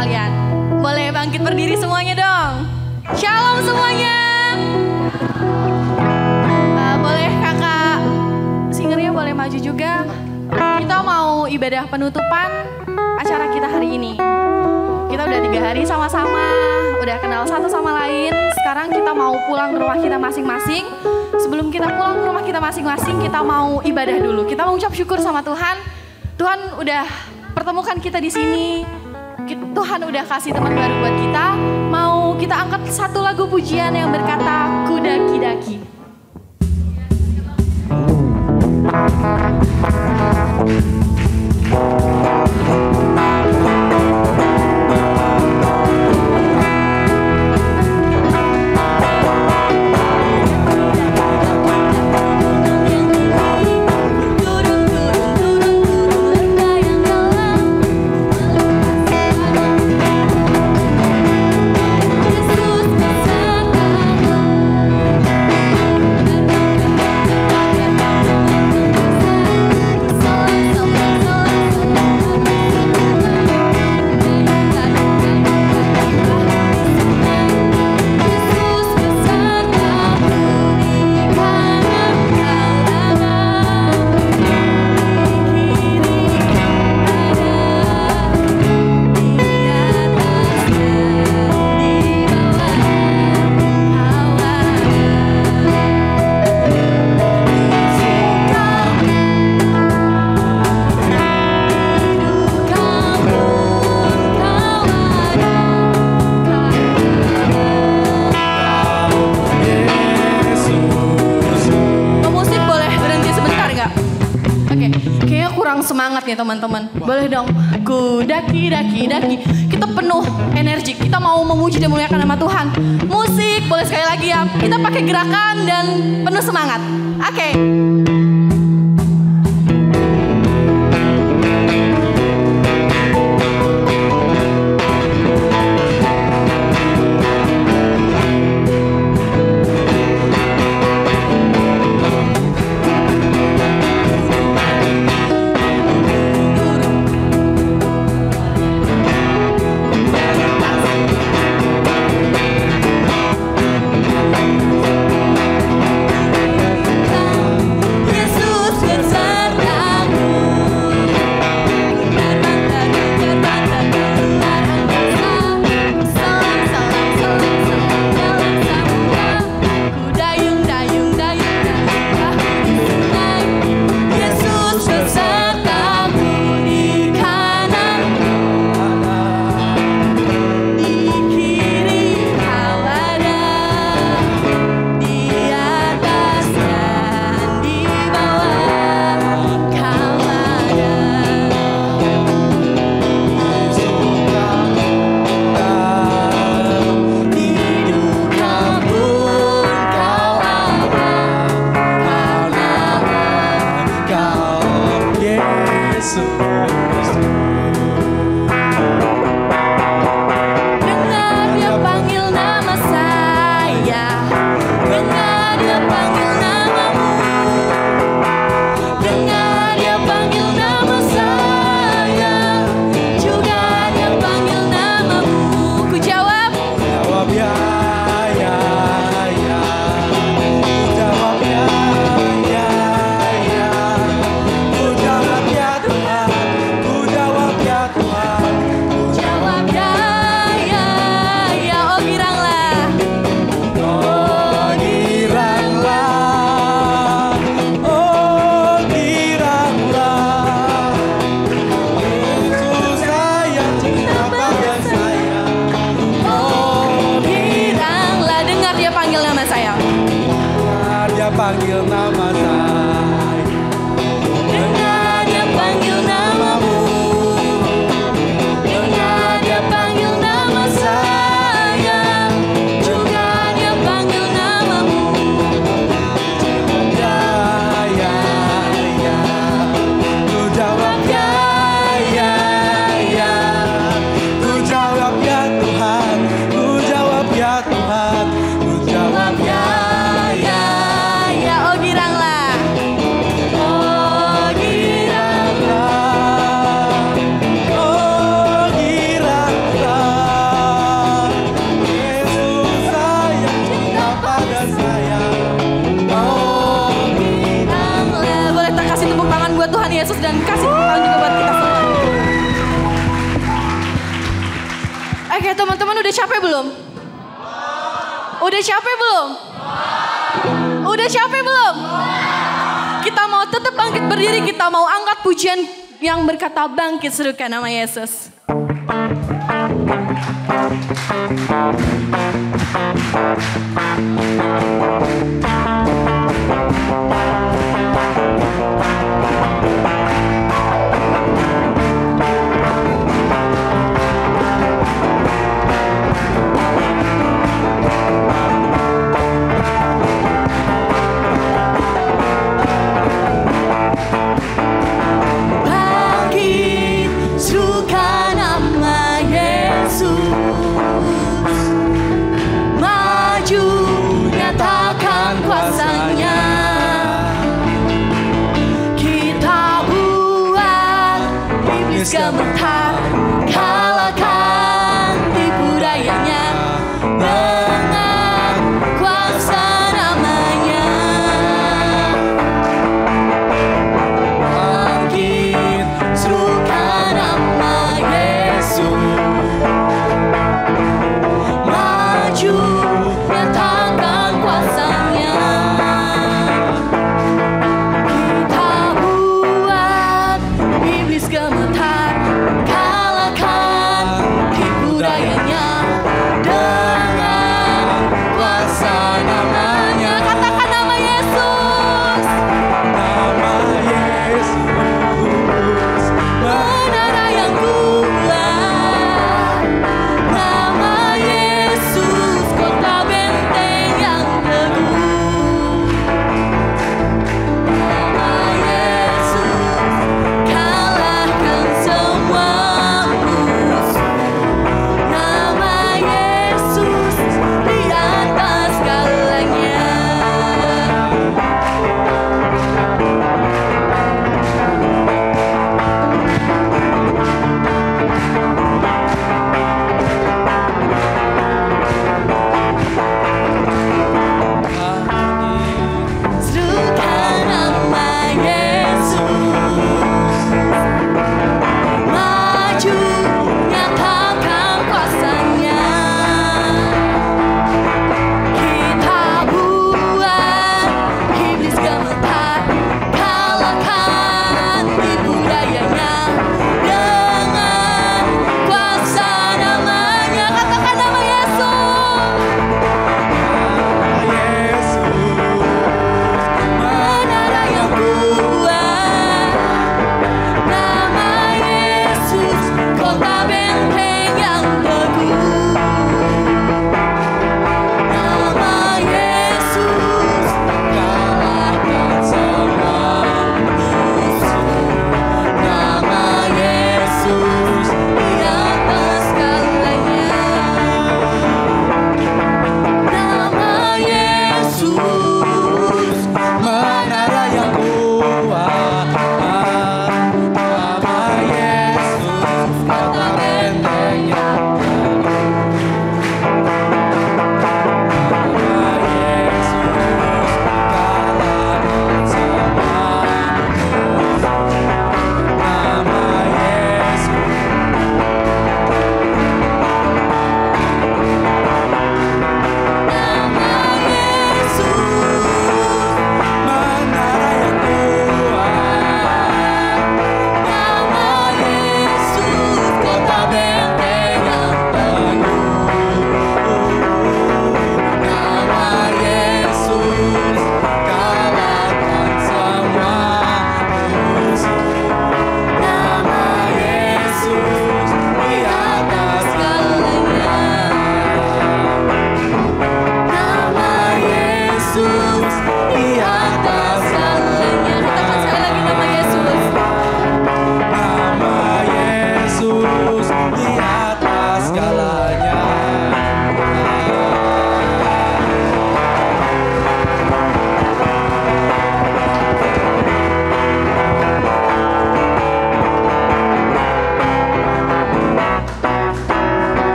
kalian. Boleh bangkit berdiri semuanya dong. Shalom semuanya. Boleh kakak singernya boleh maju juga. Kita mau ibadah penutupan acara kita hari ini. Kita udah 3 hari sama-sama, udah kenal satu sama lain. Sekarang kita mau pulang ke rumah kita masing-masing. Sebelum kita pulang ke rumah kita masing-masing, kita mau ibadah dulu. Kita mau ucap syukur sama Tuhan. Tuhan udah pertemukan kita di sini. Tuhan udah kasih teman baru buat kita. Mau kita angkat satu lagu pujian yang berkata Ku daki-daki. Semangat nih teman-teman, boleh dong. Ku daki-daki, kita penuh energi, kita mau memuji dan memuliakan nama Tuhan. Musik boleh sekali lagi ya, kita pakai gerakan dan penuh semangat. Oke. Panggil nama saya, dengar dia panggil namamu, dengar dia panggil nama saya, juga dia panggil namamu. Ya, ya, ya, ku jawab ya, ya, ya, ku jawab ya Tuhan, ku jawab ya Tuhan, ku jawab ya. teman-teman udah capek belum? Udah capek belum? Udah capek belum? Kita mau tetap bangkit berdiri, kita mau angkat pujian yang berkata bangkit serukan nama Yesus. Gemetar, kalahkan tipu dayanya dengan kuasa namanya. Bangkit, serukan nama Yesus. Maju, nyatakan kuasanya. Kita buat iblis gemetar.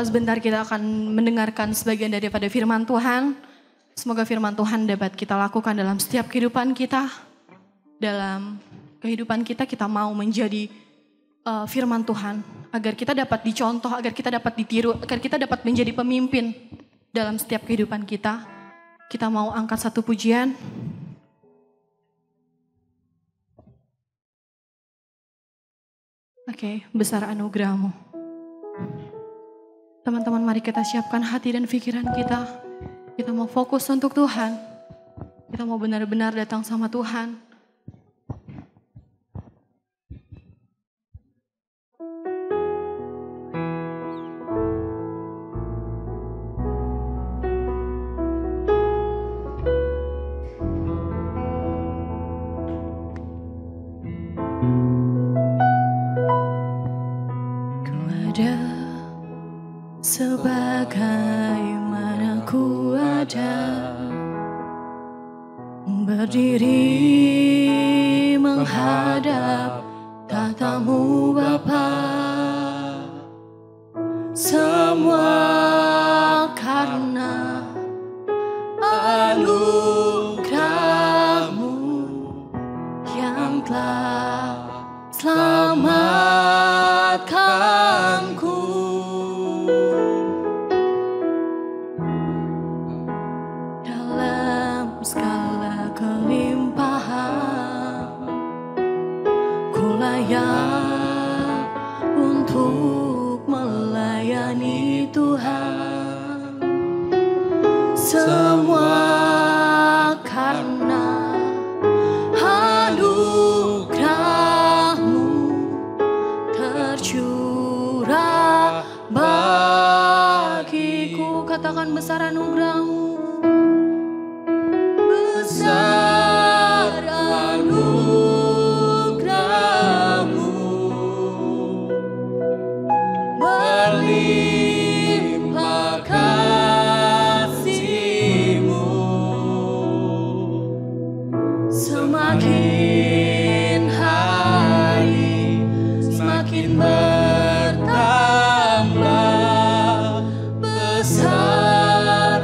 Sebentar kita akan mendengarkan sebagian daripada firman Tuhan. Semoga firman Tuhan dapat kita lakukan dalam setiap kehidupan kita. dalam kehidupan kita, kita mau menjadi firman Tuhan. Agar kita dapat dicontoh, agar kita dapat ditiru, agar kita dapat menjadi pemimpin dalam setiap kehidupan kita. Kita mau angkat satu pujian. Oke, besar anugerah-Mu. Teman-teman, mari kita siapkan hati dan pikiran kita. Kita mau fokus untuk Tuhan. Kita mau benar-benar datang sama Tuhan. Sebagaimana ku ada berdiri menghadap tatamu Bapa, semua karena anugerah-Mu yang telah selamatkanku. Segala kelimpahan ku layak untuk melayani Tuhan, semua karena anugerah-Mu tercurah bagiku. Katakan besar anugerah-Mu. Besar anugerah-Mu, berlimpah kasih-Mu, semakin hari semakin bertambah besar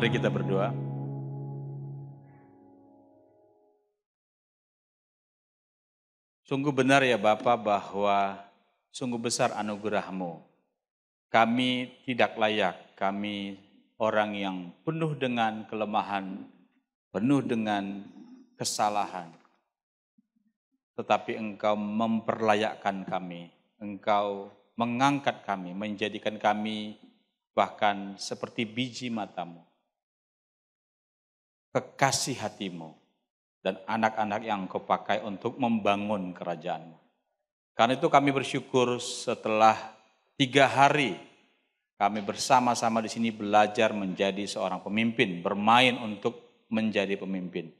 Mari kita berdoa. Sungguh benar ya Bapa bahwa sungguh besar anugerah-Mu. Kami tidak layak, kami orang yang penuh dengan kelemahan, penuh dengan kesalahan. Tetapi Engkau memperlayakkan kami, Engkau mengangkat kami, menjadikan kami bahkan seperti biji mata-Mu, kekasih hati-Mu, dan anak-anak yang Engkau pakai untuk membangun kerajaan-Mu. Karena itu kami bersyukur setelah 3 hari kami bersama-sama di sini belajar menjadi seorang pemimpin, bermain untuk menjadi pemimpin.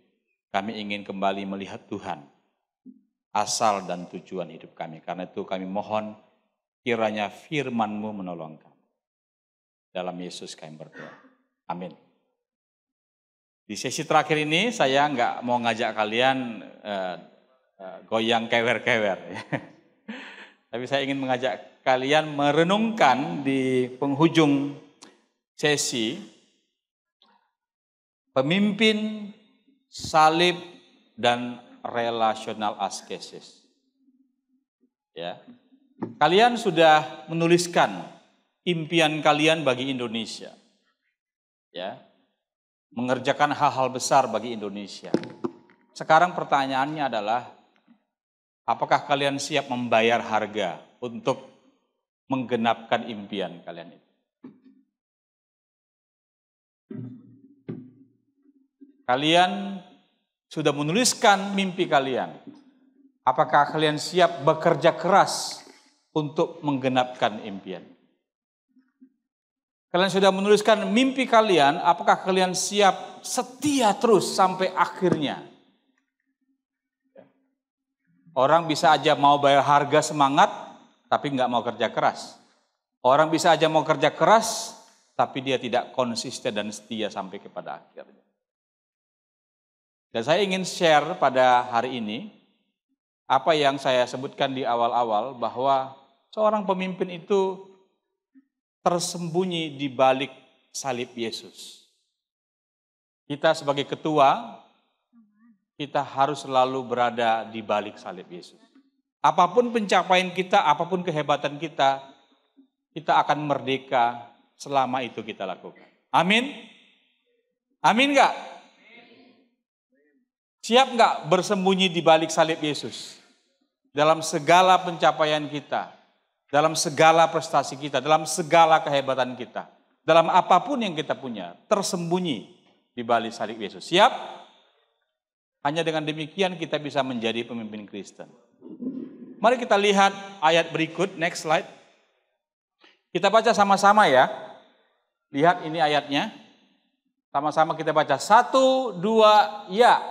Kami ingin kembali melihat Tuhan, asal dan tujuan hidup kami. Karena itu kami mohon kiranya firman-Mu menolong kami. Dalam Yesus kami berdoa. Amin. Di sesi terakhir ini saya nggak mau ngajak kalian goyang kewer-kewer. Tapi saya ingin mengajak kalian merenungkan di penghujung sesi pemimpin, salib, dan relational askesis. Ya. Kalian sudah menuliskan impian kalian bagi Indonesia. Ya. Mengerjakan hal-hal besar bagi Indonesia. Sekarang pertanyaannya adalah, apakah kalian siap membayar harga untuk menggenapkan impian kalian itu? Kalian sudah menuliskan mimpi kalian. Apakah kalian siap bekerja keras untuk menggenapkan impian? Kalian sudah menuliskan mimpi kalian, apakah kalian siap setia terus sampai akhirnya? Orang bisa aja mau bayar harga semangat, tapi nggak mau kerja keras. Orang bisa aja mau kerja keras, tapi dia tidak konsisten dan setia sampai kepada akhirnya. Dan saya ingin share pada hari ini, apa yang saya sebutkan di awal-awal, bahwa seorang pemimpin itu tersembunyi di balik salib Yesus. Kita sebagai ketua, kita harus selalu berada di balik salib Yesus. Apapun pencapaian kita, apapun kehebatan kita, kita akan merdeka selama itu kita lakukan. Amin? Amin nggak? Siap nggak bersembunyi di balik salib Yesus? Dalam segala pencapaian kita, dalam segala prestasi kita, dalam segala kehebatan kita, dalam apapun yang kita punya, tersembunyi di balik salib Yesus. Siap? Hanya dengan demikian kita bisa menjadi pemimpin Kristen. Mari kita lihat ayat berikut, next slide. Kita baca sama-sama ya. Lihat ini ayatnya. Sama-sama kita baca. 1, 2, ya.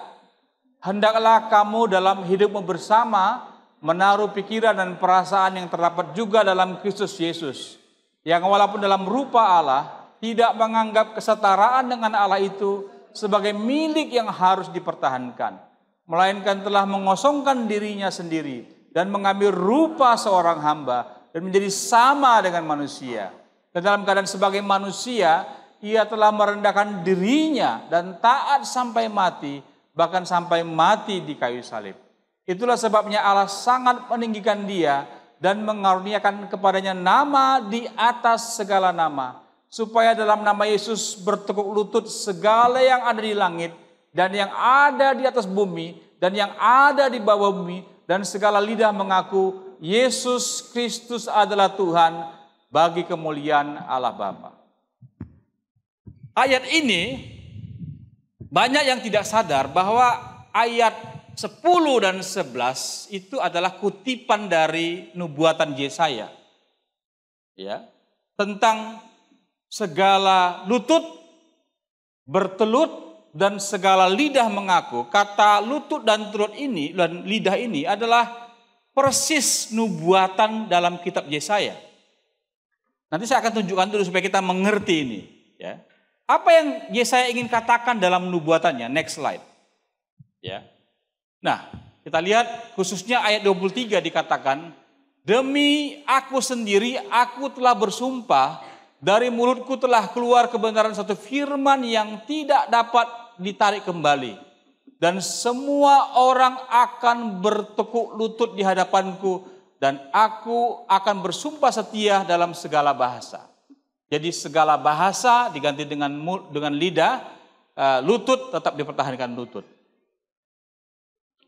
Hendaklah kamu dalam hidupmu bersama menaruh pikiran dan perasaan yang terdapat juga dalam Kristus Yesus. Yang walaupun dalam rupa Allah, tidak menganggap kesetaraan dengan Allah itu sebagai milik yang harus dipertahankan. Melainkan telah mengosongkan dirinya sendiri dan mengambil rupa seorang hamba dan menjadi sama dengan manusia. Dan dalam keadaan sebagai manusia, ia telah merendahkan dirinya dan taat sampai mati, bahkan sampai mati di kayu salib. Itulah sebabnya Allah sangat meninggikan dia dan mengaruniakan kepadanya nama di atas segala nama, supaya dalam nama Yesus bertekuk lutut segala yang ada di langit dan yang ada di atas bumi dan yang ada di bawah bumi, dan segala lidah mengaku Yesus Kristus adalah Tuhan, bagi kemuliaan Allah Bapa. Ayat ini banyak yang tidak sadar bahwa ayat 10 dan 11 itu adalah kutipan dari nubuatan Yesaya. Ya, tentang segala lutut bertelut dan segala lidah mengaku. Kata lutut dan telut ini dan lidah ini adalah persis nubuatan dalam kitab Yesaya. Nanti saya akan tunjukkan dulu supaya kita mengerti ini, ya. Apa yang Yesaya ingin katakan dalam nubuatannya? Next slide. Ya. Nah, kita lihat khususnya ayat 23 dikatakan, demi aku sendiri aku telah bersumpah dari mulutku telah keluar kebenaran satu firman yang tidak dapat ditarik kembali. Dan semua orang akan bertekuk lutut di hadapanku, dan aku akan bersumpah setia dalam segala bahasa. Jadi segala bahasa diganti dengan lidah, lutut tetap dipertahankan lutut.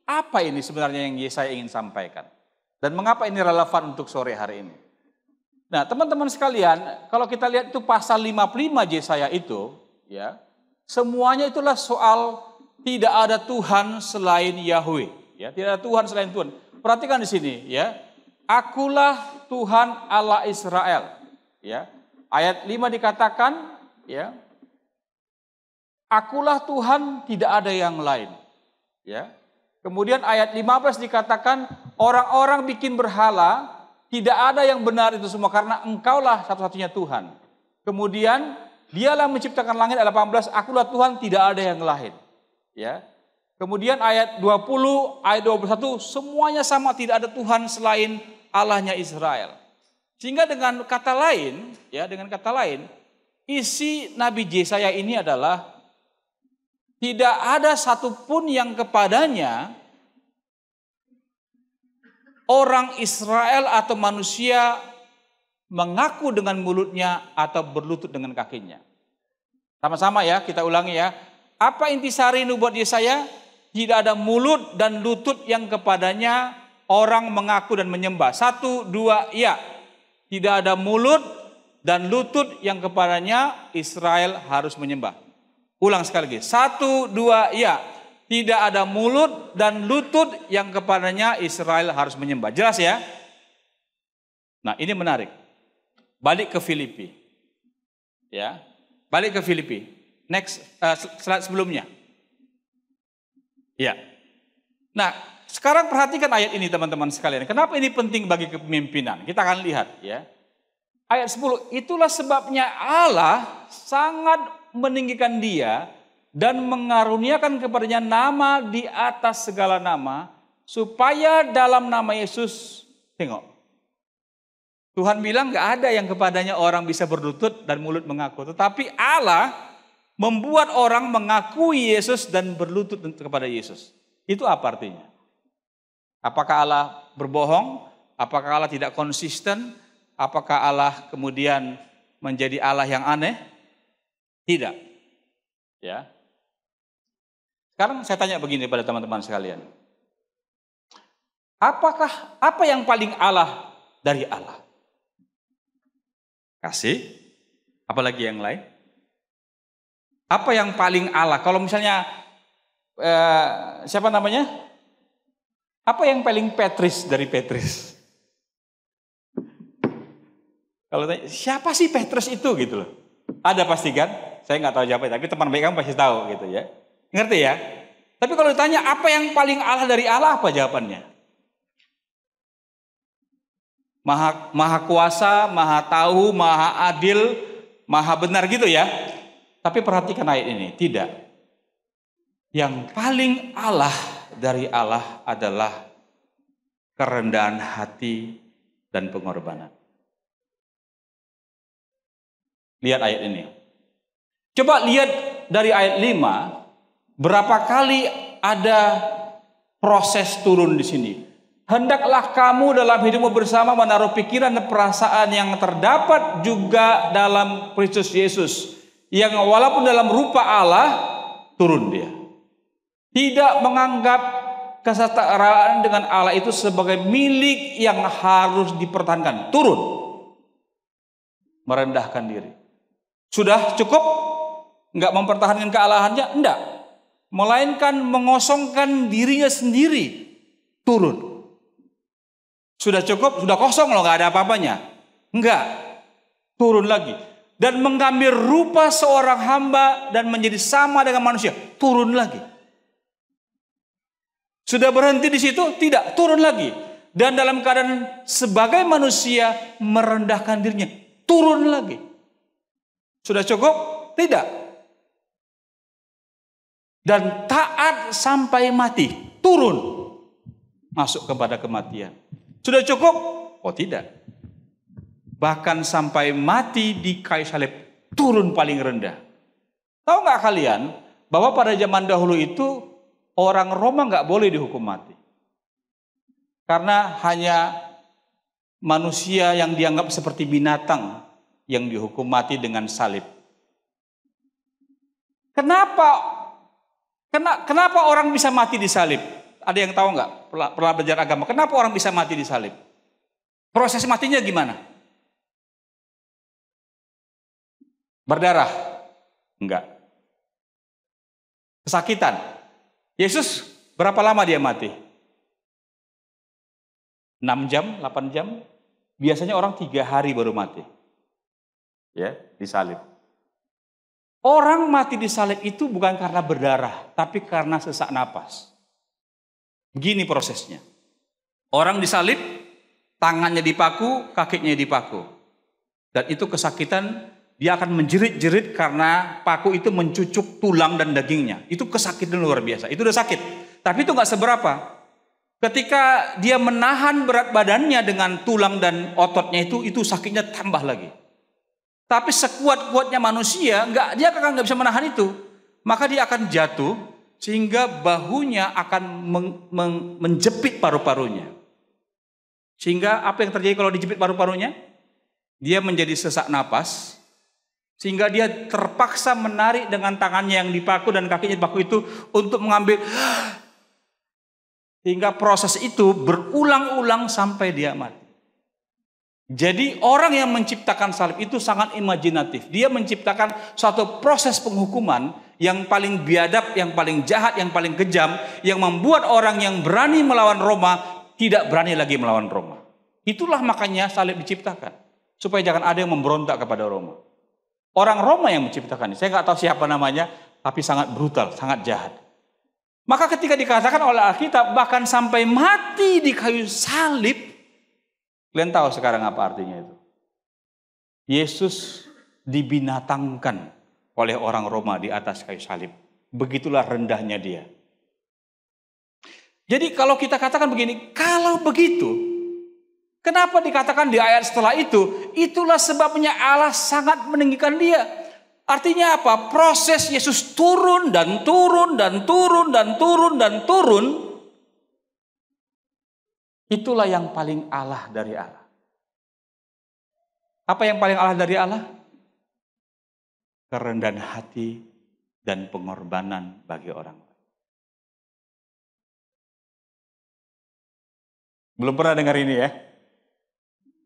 Apa ini sebenarnya yang Yesaya ingin sampaikan? Dan mengapa ini relevan untuk sore hari ini? Nah, teman-teman sekalian, kalau kita lihat itu pasal 55 Yesaya itu, ya, semuanya itulah soal tidak ada Tuhan selain Yahweh, ya, tidak ada Tuhan selain Tuhan. Perhatikan di sini, ya. Akulah Tuhan Allah Israel, ya. Ayat 5 dikatakan, ya. Akulah Tuhan, tidak ada yang lain, ya. Kemudian ayat 15 dikatakan orang-orang bikin berhala, tidak ada yang benar itu semua karena engkaulah satu-satunya Tuhan. Kemudian dialah menciptakan langit, ayat 18, akulah Tuhan, tidak ada yang lain. Ya. Kemudian ayat 20, ayat 21, semuanya sama, tidak ada Tuhan selain Allahnya Israel. Sehingga dengan kata lain, ya, dengan kata lain, isi Nabi Yesaya ini adalah tidak ada satupun yang kepadanya orang Israel atau manusia mengaku dengan mulutnya atau berlutut dengan kakinya. Sama-sama ya, kita ulangi ya. Apa intisari nubuat Yesaya? Tidak ada mulut dan lutut yang kepadanya orang mengaku dan menyembah. 1, 2, ya. Tidak ada mulut dan lutut yang kepadanya Israel harus menyembah. Ulang sekali lagi. 1, 2, ya. Tidak ada mulut dan lutut yang kepadanya Israel harus menyembah. Jelas ya? Nah, ini menarik. Balik ke Filipi. Ya. Balik ke Filipi. Next, slide sebelumnya. Ya. Nah, sekarang perhatikan ayat ini teman-teman sekalian. Kenapa ini penting bagi kepemimpinan? Kita akan lihat ya. Ayat 10, itulah sebabnya Allah sangat meninggikan dia dan mengaruniakan kepadanya nama di atas segala nama, supaya dalam nama Yesus, tengok, Tuhan bilang gak ada yang kepadanya orang bisa berlutut dan mulut mengaku, tetapi Allah membuat orang mengakui Yesus dan berlutut kepada Yesus. Itu apa artinya? Apakah Allah berbohong? Apakah Allah tidak konsisten? Apakah Allah kemudian menjadi Allah yang aneh? Tidak. Ya. Sekarang saya tanya begini pada teman-teman sekalian. Apa yang paling Allah dari Allah? Kasih? Apalagi yang lain? Apa yang paling Allah? Kalau misalnya siapa namanya? Apa yang paling Petris dari Petris? Kalau tanya, siapa sih Petrus itu gitu loh? Ada pasti kan? Saya nggak tahu siapa, tapi teman baik kamu pasti tahu gitu ya. Ngerti ya? Tapi kalau ditanya apa yang paling Allah dari Allah, apa jawabannya? Maha kuasa, maha tahu, maha adil, maha benar gitu ya. Tapi perhatikan ayat ini, tidak. Yang paling Allah dari Allah adalah kerendahan hati dan pengorbanan. Lihat ayat ini. Coba lihat dari ayat 5. Berapa kali ada proses turun di sini. Hendaklah kamu dalam hidupmu bersama menaruh pikiran dan perasaan yang terdapat juga dalam Kristus Yesus. Yang walaupun dalam rupa Allah, turun dia. Tidak menganggap kesetaraan dengan Allah itu sebagai milik yang harus dipertahankan. Turun. Merendahkan diri. Sudah cukup? Enggak mempertahankan kealahannya? Enggak. Melainkan mengosongkan dirinya sendiri. Turun. Sudah cukup? Sudah kosong loh, enggak ada apa-apanya. Enggak. Turun lagi. Dan mengambil rupa seorang hamba dan menjadi sama dengan manusia. Turun lagi. Sudah berhenti di situ? Tidak. Turun lagi. Dan dalam keadaan sebagai manusia merendahkan dirinya. Turun lagi. Sudah cukup? Tidak. Dan taat sampai mati, turun, masuk kepada kematian. Sudah cukup? Oh tidak. bahkan sampai mati di kayu salib, turun paling rendah. Tahu nggak kalian bahwa pada zaman dahulu itu orang Roma nggak boleh dihukum mati, karena hanya manusia yang dianggap seperti binatang yang dihukum mati dengan salib. Kenapa orang bisa mati di salib? Ada yang tahu nggak? Pernah belajar agama? Kenapa orang bisa mati di salib? Proses matinya gimana? Berdarah? Enggak. Kesakitan? Yesus berapa lama dia mati? 6 jam, 8 jam? Biasanya orang 3 hari baru mati. Ya, di salib. Orang mati di salib itu bukan karena berdarah, tapi karena sesak napas. Begini prosesnya. Orang disalib, tangannya dipaku, kakinya dipaku. Dan itu kesakitan, dia akan menjerit-jerit karena paku itu mencucuk tulang dan dagingnya. Itu kesakitan luar biasa, itu udah sakit. Tapi itu gak seberapa. Ketika dia menahan berat badannya dengan tulang dan ototnya itu sakitnya tambah lagi. Tapi sekuat-kuatnya manusia, dia akan nggak bisa menahan itu. Maka dia akan jatuh, sehingga bahunya akan menjepit paru-parunya. Sehingga apa yang terjadi kalau dijepit paru-parunya? Dia menjadi sesak napas, sehingga dia terpaksa menarik dengan tangannya yang dipaku dan kakinya dipaku itu untuk mengambil. Hingga proses itu berulang-ulang sampai dia mati. Jadi orang yang menciptakan salib itu sangat imajinatif. Dia menciptakan suatu proses penghukuman yang paling biadab, yang paling jahat, yang paling kejam, yang membuat orang yang berani melawan Roma tidak berani lagi melawan Roma. Itulah makanya salib diciptakan, supaya jangan ada yang memberontak kepada Roma. Orang Roma yang menciptakan ini, saya nggak tahu siapa namanya, tapi sangat brutal, sangat jahat. Maka ketika dikatakan oleh Alkitab bahkan sampai mati di kayu salib, kalian tahu sekarang apa artinya itu? Yesus dibinatangkan oleh orang Roma di atas kayu salib. Begitulah rendahnya dia. Jadi kalau kita katakan begini, kalau begitu, kenapa dikatakan di ayat setelah itu? Itulah sebabnya Allah sangat meninggikan dia. Artinya apa? Proses Yesus turun dan turun dan turun dan turun dan turun. Itulah yang paling Allah dari Allah. Apa yang paling Allah dari Allah? Kerendahan hati dan pengorbanan bagi orang. Belum pernah dengar ini ya?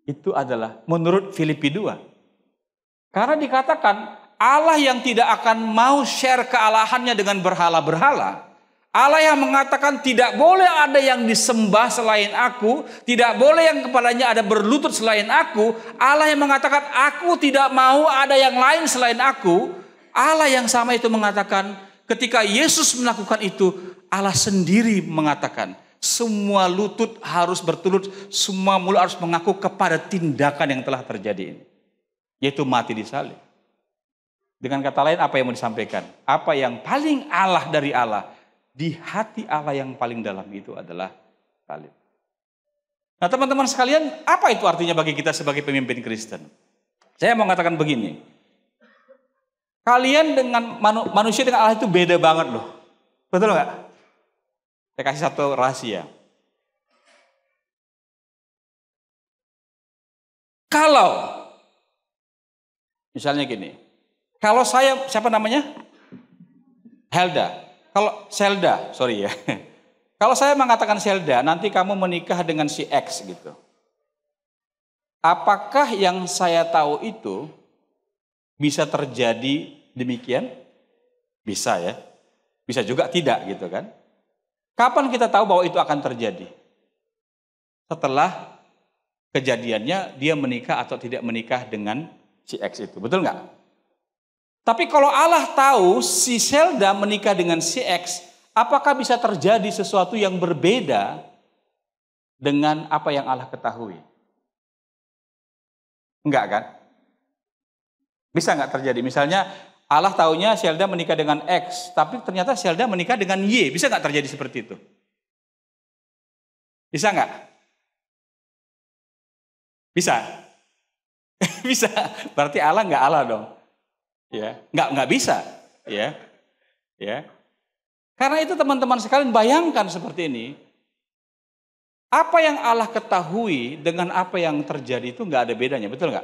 Itu adalah menurut Filipi 2. Karena dikatakan Allah yang tidak akan mau share kealahannya dengan berhala-berhala. Allah yang mengatakan tidak boleh ada yang disembah selain aku, tidak boleh yang kepadanya ada berlutut selain aku. Allah yang mengatakan aku tidak mau ada yang lain selain aku. Allah yang sama itu mengatakan ketika Yesus melakukan itu, Allah sendiri mengatakan semua lutut harus bertelut, semua mulut harus mengaku kepada tindakan yang telah terjadi ini, yaitu mati di salib. Dengan kata lain apa yang mau disampaikan? Apa yang paling Allah dari Allah? Di hati Allah yang paling dalam itu adalah salib. Nah teman-teman sekalian, apa itu artinya bagi kita sebagai pemimpin Kristen? Saya mau mengatakan begini. Kalian dengan manusia dengan Allah itu beda banget loh. Betul nggak? Saya kasih satu rahasia. Kalau misalnya gini. Kalau saya, siapa namanya? Helda. Kalau Selda, sorry ya. Kalau saya mengatakan Selda, nanti kamu menikah dengan si X gitu. Apakah yang saya tahu itu bisa terjadi demikian? Bisa ya. Bisa juga tidak gitu kan. Kapan kita tahu bahwa itu akan terjadi? Setelah kejadiannya dia menikah atau tidak menikah dengan si X itu. Betul nggak? Tapi kalau Allah tahu si Selda menikah dengan si X, apakah bisa terjadi sesuatu yang berbeda dengan apa yang Allah ketahui? Enggak kan? Bisa nggak terjadi? Misalnya Allah taunya Selda menikah dengan X, tapi ternyata Selda menikah dengan Y. Bisa nggak terjadi seperti itu? Bisa nggak? Bisa. Bisa. Berarti Allah nggak Allah dong. Ya, nggak bisa. Ya, ya. Karena itu teman-teman sekalian bayangkan seperti ini. Apa yang Allah ketahui dengan apa yang terjadi itu nggak ada bedanya, betul nggak?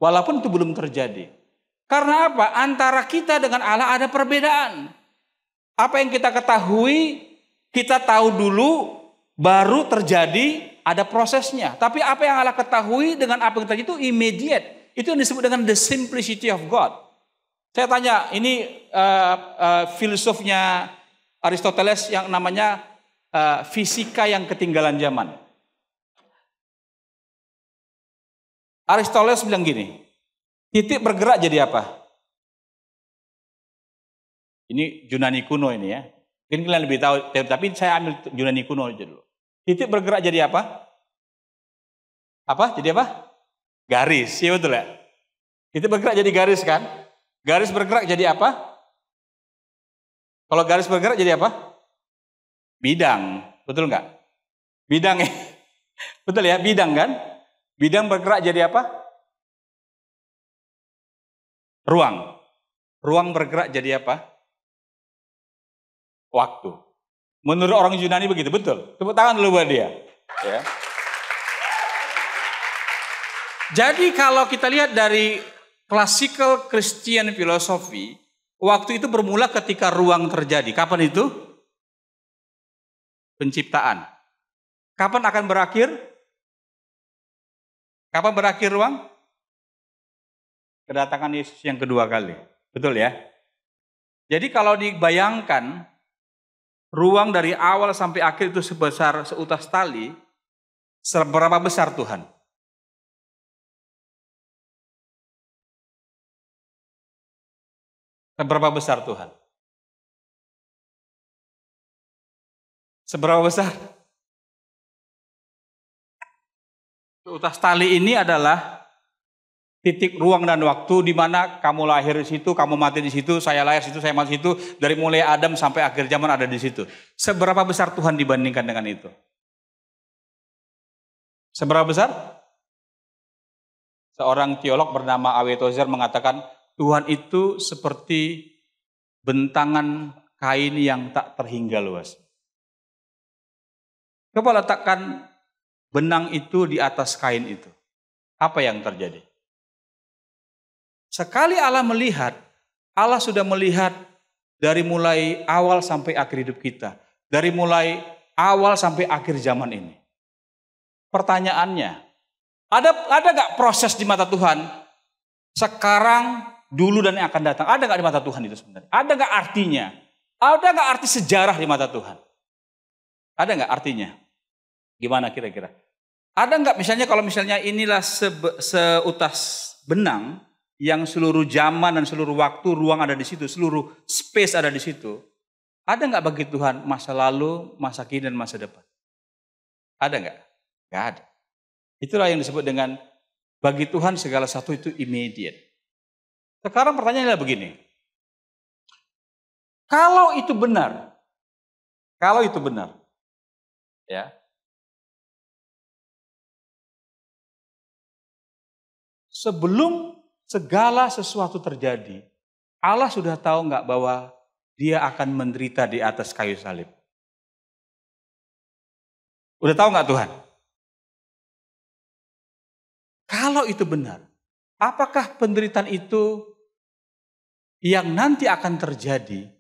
Walaupun itu belum terjadi. Karena apa? Antara kita dengan Allah ada perbedaan. Apa yang kita ketahui, kita tahu dulu, baru terjadi, ada prosesnya. Tapi apa yang Allah ketahui dengan apa yang terjadi itu immediate. Itu yang disebut dengan the simplicity of God. Saya tanya, ini filsufnya Aristoteles yang namanya fisika yang ketinggalan zaman. Aristoteles bilang gini, titik bergerak jadi apa? Ini Yunani kuno ini ya. Mungkin kalian lebih tahu, tapi saya ambil Yunani kuno aja dulu. Titik bergerak jadi apa? Apa? Jadi apa? Garis, ya betul ya? Titik bergerak jadi garis kan? Garis bergerak jadi apa? Kalau garis bergerak jadi apa? Bidang, betul nggak? Bidang ya, betul ya, bidang kan? Bidang bergerak jadi apa? Ruang. Ruang bergerak jadi apa? Waktu. Menurut orang Yunani begitu, betul. Tepuk tangan dulu buat dia. Ya. Jadi kalau kita lihat dari classical Christian philosophy, waktu itu bermula ketika ruang terjadi. Kapan itu? Penciptaan. Kapan akan berakhir? Kapan berakhir ruang? Kedatangan Yesus yang kedua kali. Betul ya? Jadi kalau dibayangkan, ruang dari awal sampai akhir itu sebesar seutas tali, seberapa besar Tuhan? Seberapa besar Tuhan? Seberapa besar? Seutas tali ini adalah titik ruang dan waktu di mana kamu lahir di situ, kamu mati di situ, saya lahir di situ, saya mati di situ, dari mulai Adam sampai akhir zaman ada di situ. Seberapa besar Tuhan dibandingkan dengan itu? Seberapa besar? Seorang teolog bernama A.W. Tozer mengatakan Tuhan itu seperti bentangan kain yang tak terhingga luas. Coba letakkan benang itu di atas kain itu. Apa yang terjadi? Sekali Allah melihat, Allah sudah melihat dari mulai awal sampai akhir hidup kita. Dari mulai awal sampai akhir zaman ini. Pertanyaannya, ada gak proses di mata Tuhan? Sekarang, dulu dan yang akan datang. Ada gak di mata Tuhan itu sebenarnya? Ada gak artinya? Ada gak arti sejarah di mata Tuhan? Ada gak artinya? Gimana kira-kira? Ada nggak misalnya kalau misalnya inilah seutas benang yang seluruh zaman dan seluruh waktu ruang ada di situ, seluruh space ada di situ. Ada nggak bagi Tuhan masa lalu, masa kini dan masa depan? Ada nggak? Nggak ada. Itulah yang disebut dengan bagi Tuhan segala sesuatu itu immediate. Sekarang pertanyaannya adalah begini. Kalau itu benar, ya. Sebelum segala sesuatu terjadi, Allah sudah tahu nggak bahwa dia akan menderita di atas kayu salib? Udah tahu nggak Tuhan? Kalau itu benar, apakah penderitaan itu yang nanti akan terjadi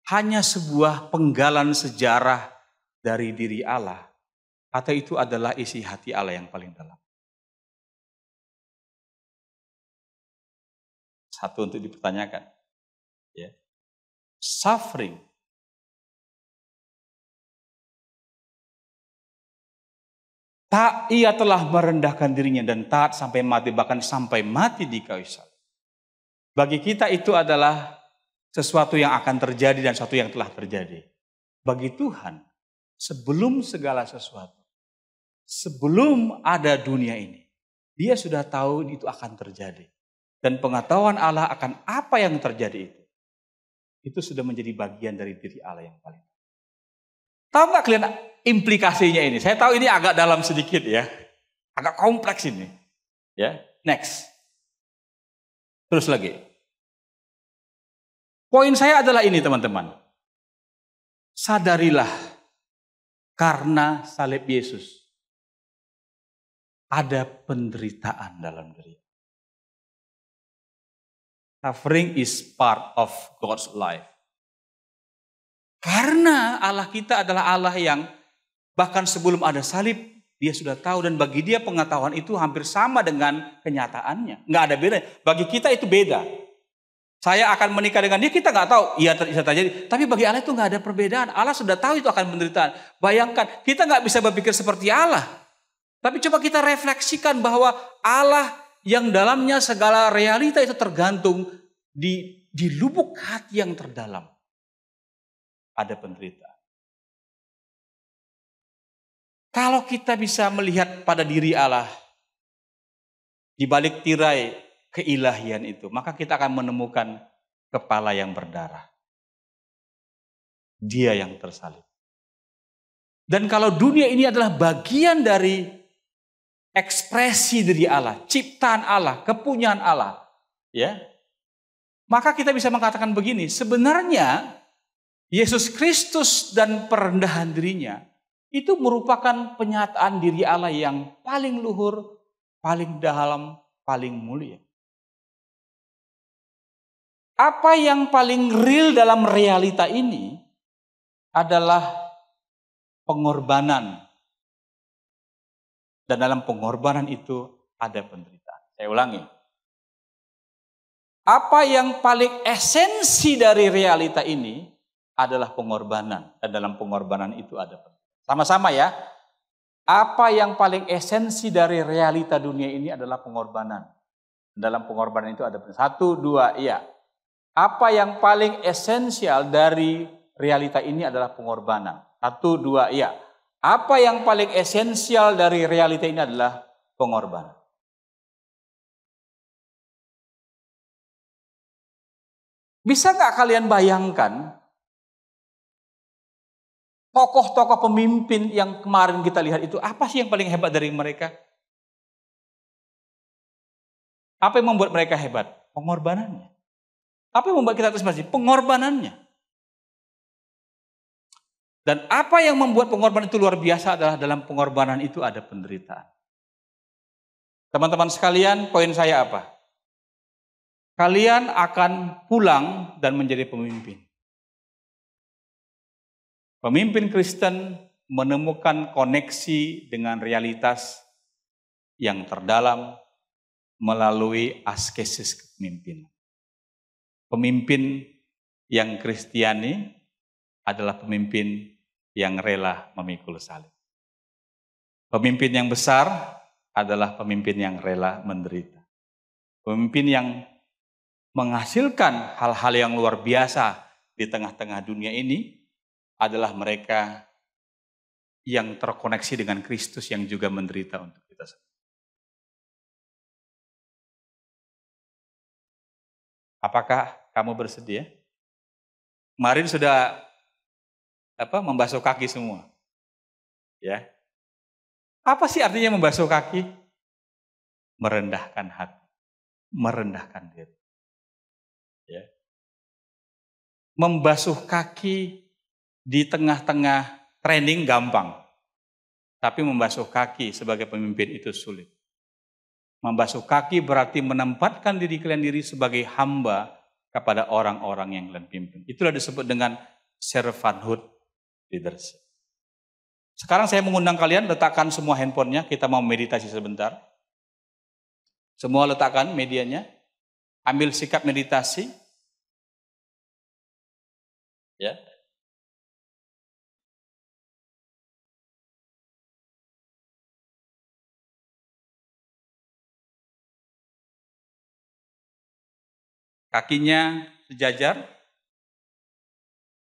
hanya sebuah penggalan sejarah dari diri Allah? Atau itu adalah isi hati Allah yang paling dalam? Satu untuk dipertanyakan. Ya. Suffering. Ia telah merendahkan dirinya dan taat sampai mati, bahkan sampai mati di kayu salib. Bagi kita itu adalah sesuatu yang akan terjadi dan sesuatu yang telah terjadi. Bagi Tuhan, sebelum segala sesuatu, sebelum ada dunia ini, dia sudah tahu itu akan terjadi. Dan pengetahuan Allah akan apa yang terjadi itu sudah menjadi bagian dari diri Allah yang paling. Tahu nggak kalian implikasinya ini? Saya tahu ini agak dalam sedikit ya, agak kompleks ini. Ya, next. Terus lagi. Poin saya adalah ini teman-teman. Sadarilah karena salib Yesus ada penderitaan dalam diri. Suffering is part of God's life. Karena Allah kita adalah Allah yang bahkan sebelum ada salib, dia sudah tahu dan bagi dia pengetahuan itu hampir sama dengan kenyataannya. Nggak ada beda. Bagi kita itu beda. Saya akan menikah dengan dia, kita nggak tahu. Iya bisa terjadi. Tapi bagi Allah itu nggak ada perbedaan. Allah sudah tahu itu akan penderitaan. Bayangkan, kita nggak bisa berpikir seperti Allah. Tapi coba kita refleksikan bahwa Allah yang dalamnya segala realita itu tergantung di lubuk hati yang terdalam. Ada penderitaan. Kalau kita bisa melihat pada diri Allah di balik tirai keilahian itu, maka kita akan menemukan kepala yang berdarah. Dia yang tersalib. Dan kalau dunia ini adalah bagian dari ekspresi diri Allah, ciptaan Allah, kepunyaan Allah, ya, maka kita bisa mengatakan begini, sebenarnya Yesus Kristus dan perendahan dirinya itu merupakan penyataan diri Allah yang paling luhur, paling dalam, paling mulia. Apa yang paling real dalam realita ini adalah pengorbanan. Dan dalam pengorbanan itu ada penderitaan. Saya ulangi. Apa yang paling esensi dari realita ini adalah pengorbanan. Dan dalam pengorbanan itu ada penderitaan. Sama-sama ya. Apa yang paling esensi dari realita dunia ini adalah pengorbanan. Dalam pengorbanan itu ada penderitaan. 1, 2, iya. Apa yang paling esensial dari realita ini adalah pengorbanan. 1, 2, iya. Apa yang paling esensial dari realita ini adalah pengorbanan. Bisa nggak kalian bayangkan tokoh-tokoh pemimpin yang kemarin kita lihat itu, apa sih yang paling hebat dari mereka? Apa yang membuat mereka hebat? Pengorbanannya. Apa yang membuat kita terus masih? Pengorbanannya. Dan apa yang membuat pengorbanan itu luar biasa adalah dalam pengorbanan itu ada penderitaan. Teman-teman sekalian, poin saya apa? Kalian akan pulang dan menjadi pemimpin. Pemimpin Kristen menemukan koneksi dengan realitas yang terdalam melalui askesis kepemimpinan. Pemimpin yang Kristiani adalah pemimpin yang rela memikul salib. Pemimpin yang besar adalah pemimpin yang rela menderita. Pemimpin yang menghasilkan hal-hal yang luar biasa di tengah-tengah dunia ini adalah mereka yang terkoneksi dengan Kristus yang juga menderita untuk kita semua. Apakah kamu bersedia? Kemarin sudah membasuh kaki semua. Ya. Apa sih artinya membasuh kaki? Merendahkan hati, merendahkan diri. Ya. Membasuh kaki di tengah-tengah training gampang. Tapi membasuh kaki sebagai pemimpin itu sulit. Membasuh kaki berarti menempatkan diri kalian sebagai hamba kepada orang-orang yang kalian pimpin. Itulah disebut dengan servanthood leadership. Sekarang saya mengundang kalian letakkan semua handphonenya, kita mau meditasi sebentar. Semua letakkan medianya, ambil sikap meditasi. Ya. Kakinya sejajar,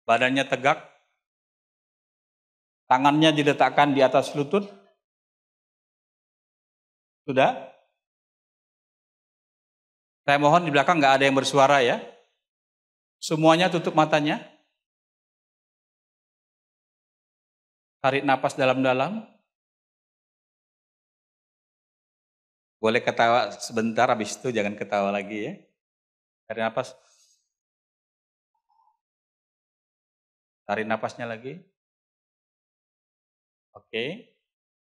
badannya tegak, tangannya diletakkan di atas lutut. Sudah? Saya mohon di belakang nggak ada yang bersuara ya. Semuanya tutup matanya. Tarik napas dalam-dalam. Boleh ketawa sebentar, habis itu jangan ketawa lagi ya. Tarik napas. Tarik napasnya lagi. Oke.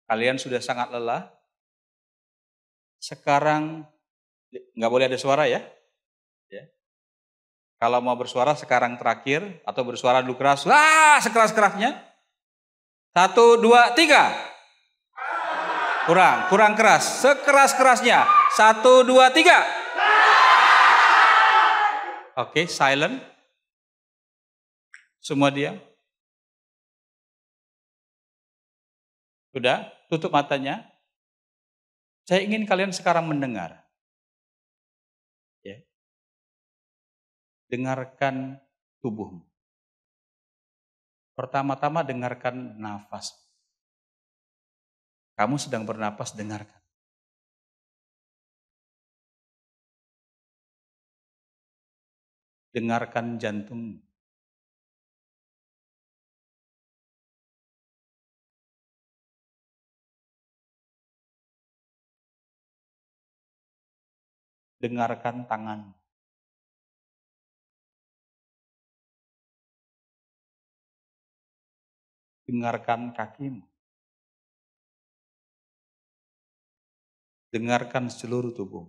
Kalian sudah sangat lelah. Sekarang nggak boleh ada suara ya. Kalau mau bersuara sekarang terakhir atau bersuara dulu keras. Wah, sekeras-kerasnya. 1, 2, 3. Kurang keras. Sekeras-kerasnya. 1, 2, 3. Oke, silent. Semua diam. Sudah, tutup matanya. Saya ingin kalian sekarang mendengar. Ya. Dengarkan tubuhmu. Pertama-tama dengarkan nafas. Kamu sedang bernapas, dengarkan. Dengarkan jantungmu. Dengarkan tanganmu. Dengarkan kakimu. Dengarkan seluruh tubuh.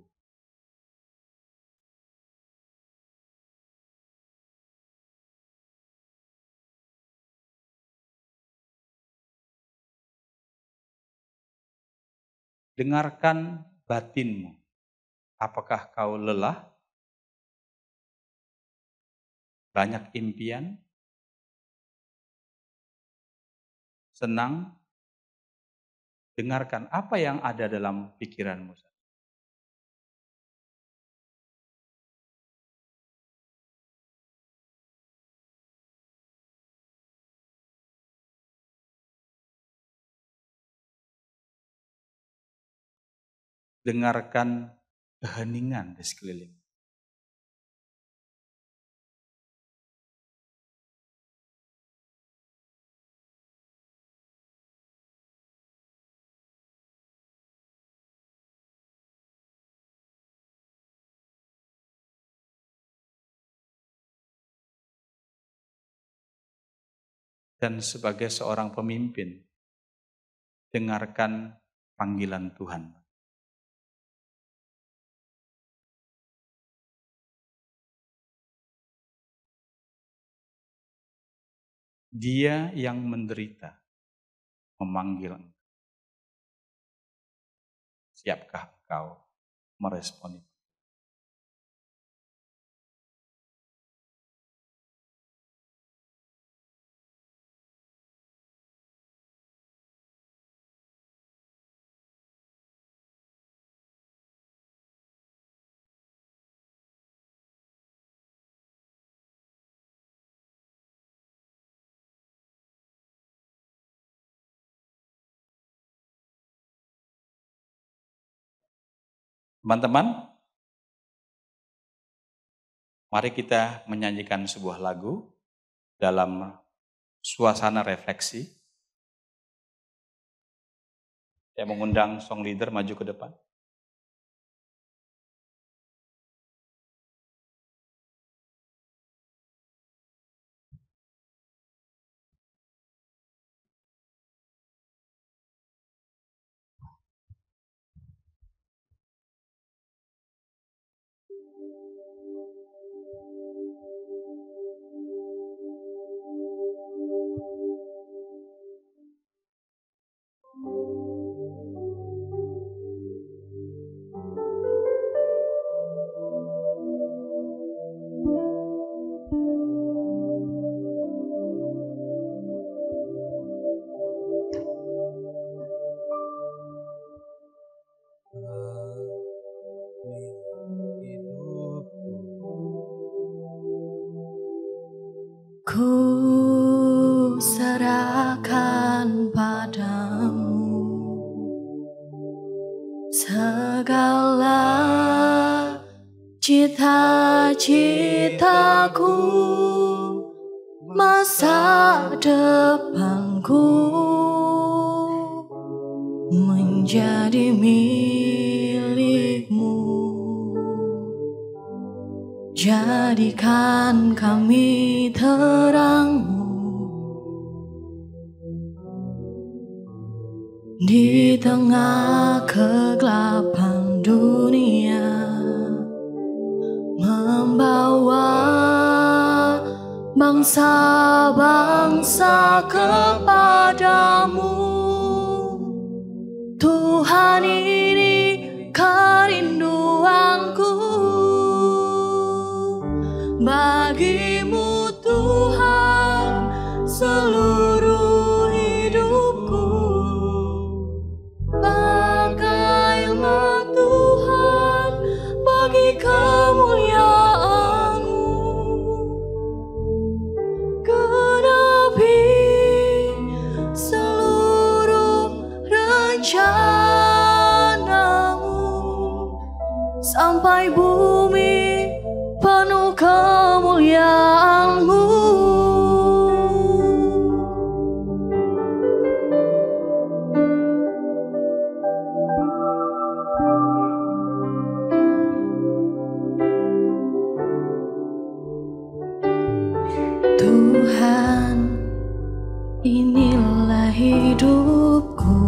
Dengarkan batinmu. Apakah kau lelah? Banyak impian? Senang? Dengarkan apa yang ada dalam pikiranmu. Dengarkan keheningan di sekeliling. Dan sebagai seorang pemimpin, dengarkan panggilan Tuhan. Dia yang menderita memanggil engkau. Siapkah engkau merespon itu? Teman-teman, mari kita menyanyikan sebuah lagu dalam suasana refleksi. Saya mengundang song leader maju ke depan. Ku serahkan padamu segala cita-citaku, masa depanku menjadi milikmu. Jadikan kami terang-Mu di tengah kegelapan dunia, membawa bangsa-bangsa kepadamu. Tuhan, ini kerinduanku, bagi-Mu Tuhan seluruh hidupku. Pakailah Tuhan bagi kemuliaan-Mu, genapi seluruh rencana-Mu sampai bumi penuh kemuliaan-Mu. Tuhan, inilah hidupku,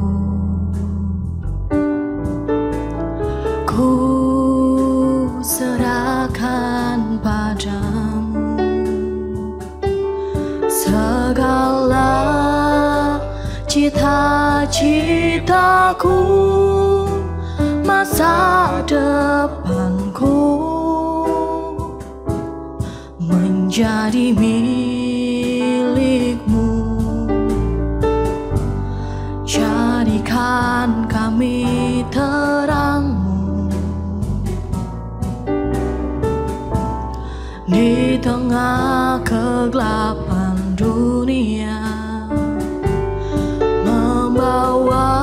ku serahkan padamu segala cita-citaku, masa depanku menjadi milik-Mu. Jadikan kami terang-Mu di tengah kegelapan dunia, membawa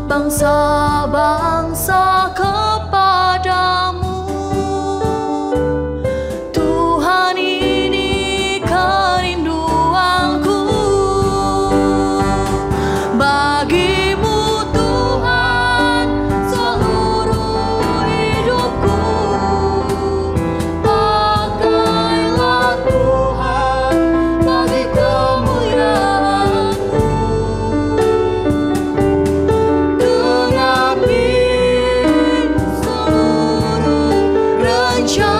bangsa-bangsa kepadamu. Tuhan, ini kerinduanku, bagi-Mu Tuhan seluruh hidupku. Pakailah Tuhan bagi kemuliaan-Mu, genapi seluruh rencana-Mu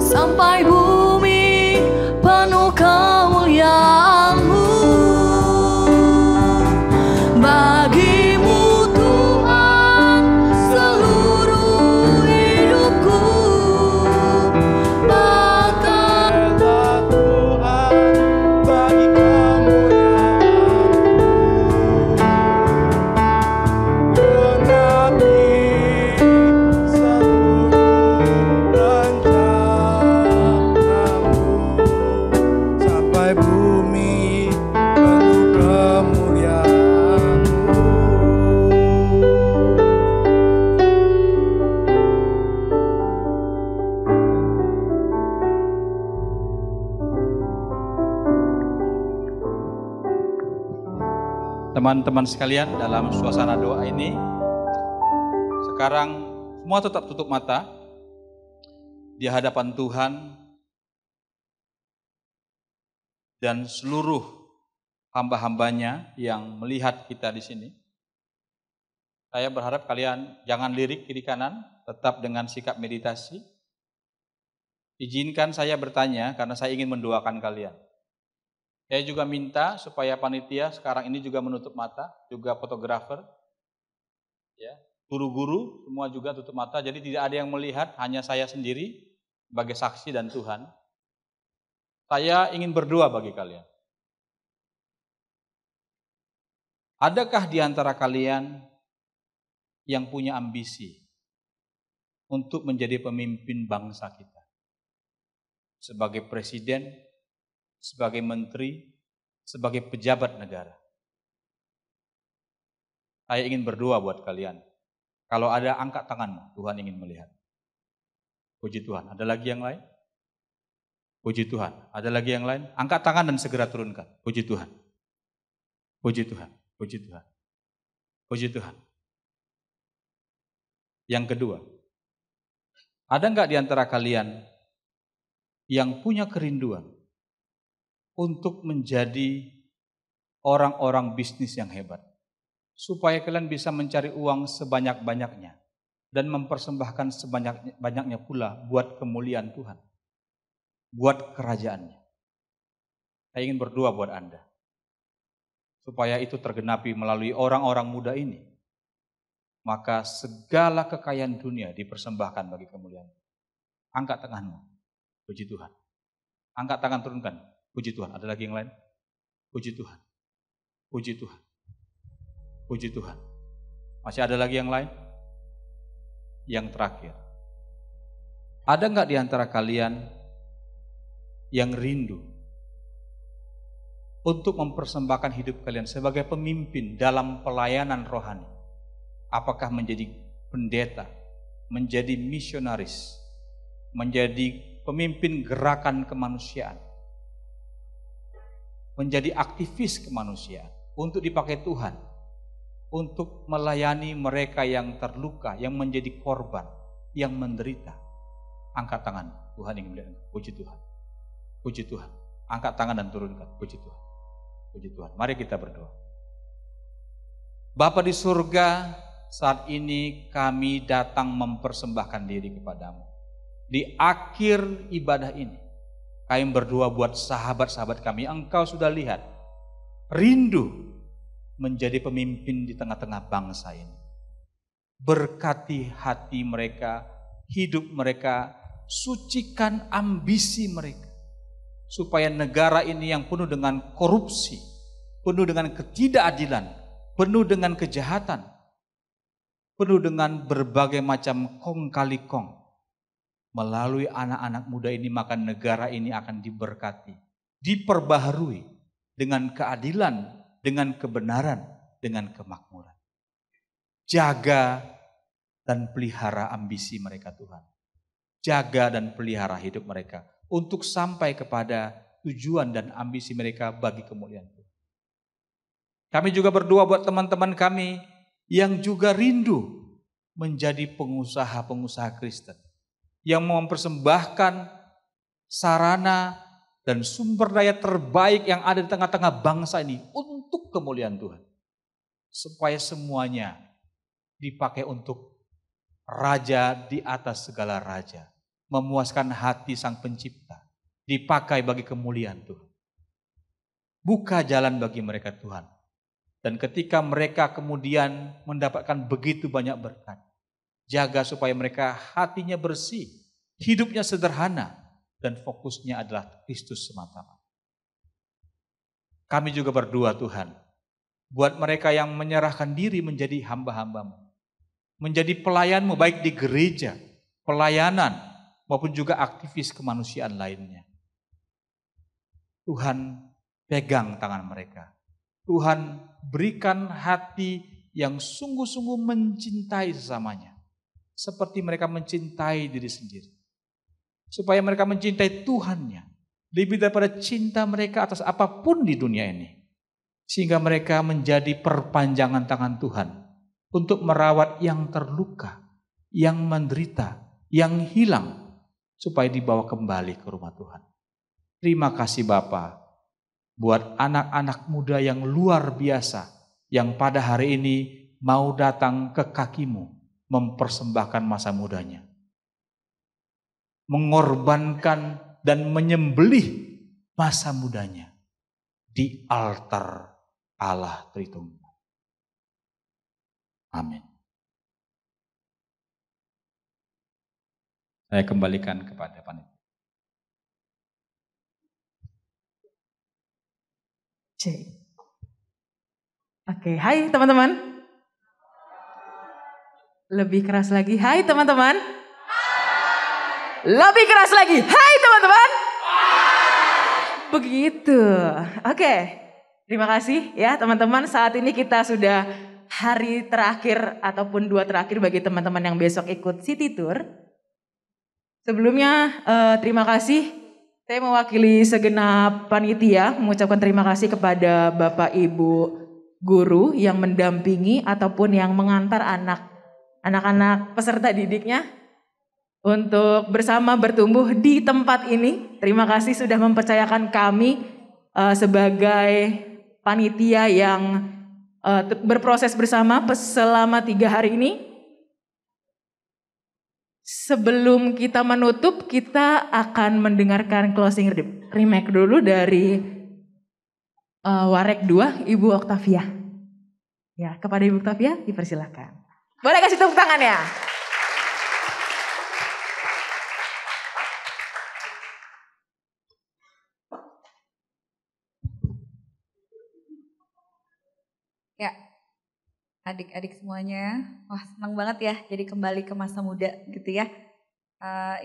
sampai bumi penuh kemuliaan-Mu. Bagi-Mu Tuhan seluruh hidupku, Pakailah Tuhan bagi kemuliaan-Mu, genapi seluruh rencana-Mu sampai bumi penuh kemuliaan-Mu. Teman-teman sekalian, dalam suasana doa ini, sekarang semua tetap tutup mata di hadapan Tuhan, dan seluruh hamba-hambanya yang melihat kita di sini. Saya berharap kalian jangan lirik kiri kanan, tetap dengan sikap meditasi. Izinkan saya bertanya karena saya ingin mendoakan kalian. Saya juga minta supaya panitia sekarang ini juga menutup mata, juga fotografer, ya, guru-guru semua juga tutup mata. Jadi tidak ada yang melihat, hanya saya sendiri sebagai saksi dan Tuhan. Saya ingin berdoa bagi kalian. Adakah di antara kalian yang punya ambisi untuk menjadi pemimpin bangsa kita? Sebagai presiden, sebagai menteri, sebagai pejabat negara. Saya ingin berdoa buat kalian. Kalau ada, angkat tanganmu, Tuhan ingin melihat. Puji Tuhan. Ada lagi yang lain? Puji Tuhan. Ada lagi yang lain? Angkat tangan dan segera turunkan. Puji Tuhan. Puji Tuhan. Puji Tuhan. Puji Tuhan. Yang kedua, Ada nggak di antara kalian yang punya kerinduan untuk menjadi orang-orang bisnis yang hebat? Supaya kalian bisa mencari uang sebanyak-banyaknya dan mempersembahkan sebanyak-banyaknya pula buat kemuliaan Tuhan, buat kerajaannya. Saya ingin berdoa buat Anda, supaya itu tergenapi melalui orang-orang muda ini. Maka segala kekayaan dunia dipersembahkan bagi kemuliaan. Angkat tanganmu, puji Tuhan. Angkat tangan, turunkan, puji Tuhan. Ada lagi yang lain? Puji Tuhan, puji Tuhan, puji Tuhan. Masih ada lagi yang lain? Yang terakhir, ada nggak di antara kalian yang rindu untuk mempersembahkan hidup kalian sebagai pemimpin dalam pelayanan rohani? Apakah menjadi pendeta, menjadi misionaris, menjadi pemimpin gerakan kemanusiaan, menjadi aktivis kemanusiaan untuk dipakai Tuhan, untuk melayani mereka yang terluka, yang menjadi korban, yang menderita? Angkat tangan, Tuhan ingin melihat engkau. Puji Tuhan, puji Tuhan. Angkat tangan dan turunkan, puji Tuhan, puji Tuhan. Mari kita berdoa. Bapa di surga, saat ini kami datang mempersembahkan diri kepadamu. Di akhir ibadah ini, kami berdoa buat sahabat-sahabat kami. Engkau sudah lihat, rindu menjadi pemimpin di tengah-tengah bangsa ini. Berkati hati mereka, hidup mereka, sucikan ambisi mereka. Supaya negara ini yang penuh dengan korupsi, penuh dengan ketidakadilan, penuh dengan kejahatan, penuh dengan berbagai macam kong kali kong. Melalui anak-anak muda ini, maka negara ini akan diberkati, diperbaharui dengan keadilan, dengan kebenaran, dengan kemakmuran. Jaga dan pelihara ambisi mereka Tuhan. Jaga dan pelihara hidup mereka untuk sampai kepada tujuan dan ambisi mereka bagi kemuliaan Tuhan. Kami juga berdoa buat teman-teman kami yang juga rindu menjadi pengusaha-pengusaha Kristen, yang mempersembahkan sarana dan sumber daya terbaik yang ada di tengah-tengah bangsa ini untuk kemuliaan Tuhan. Supaya semuanya dipakai untuk raja di atas segala raja. Memuaskan hati Sang Pencipta. Dipakai bagi kemuliaan Tuhan. Buka jalan bagi mereka Tuhan. Dan ketika mereka kemudian mendapatkan begitu banyak berkat, jaga supaya mereka hatinya bersih, hidupnya sederhana, dan fokusnya adalah Kristus semata-mata. Kami juga berdoa Tuhan, buat mereka yang menyerahkan diri menjadi hamba-hamba-Mu, menjadi pelayan-Mu baik di gereja, pelayanan, maupun juga aktivis kemanusiaan lainnya. Tuhan pegang tangan mereka. Tuhan berikan hati yang sungguh-sungguh mencintai sesamanya. Seperti mereka mencintai diri sendiri. Supaya mereka mencintai Tuhannya. Lebih daripada cinta mereka atas apapun di dunia ini. Sehingga mereka menjadi perpanjangan tangan Tuhan. Untuk merawat yang terluka. Yang menderita. Yang hilang. Supaya dibawa kembali ke rumah Tuhan. Terima kasih Bapa. Buat anak-anak muda yang luar biasa. Yang pada hari ini mau datang ke kaki-Mu. Mempersembahkan masa mudanya. Mengorbankan dan menyembelih masa mudanya. Di altar Allah Tritunggal. Amin. Saya kembalikan kepada panitia. Oke, hai teman-teman. Lebih keras lagi, hai teman-teman. Lebih keras lagi, hai teman-teman. Begitu. Oke, terima kasih ya teman-teman. Saat ini kita sudah hari terakhir ataupun dua terakhir bagi teman-teman yang besok ikut City Tour. Sebelumnya terima kasih. Saya mewakili segenap panitia mengucapkan terima kasih kepada Bapak Ibu guru yang mendampingi ataupun yang mengantar anak-anak peserta didiknya. untuk bersama bertumbuh di tempat ini. Terima kasih sudah mempercayakan kami sebagai panitia yang berproses bersama selama 3 hari ini. Sebelum kita menutup, kita akan mendengarkan closing remark dulu dari Warek 2, Ibu Oktavia. Ya, kepada Ibu Oktavia dipersilakan. Boleh kasih tepuk tangan ya? Ya, adik-adik semuanya, wah senang banget ya jadi kembali ke masa muda gitu ya.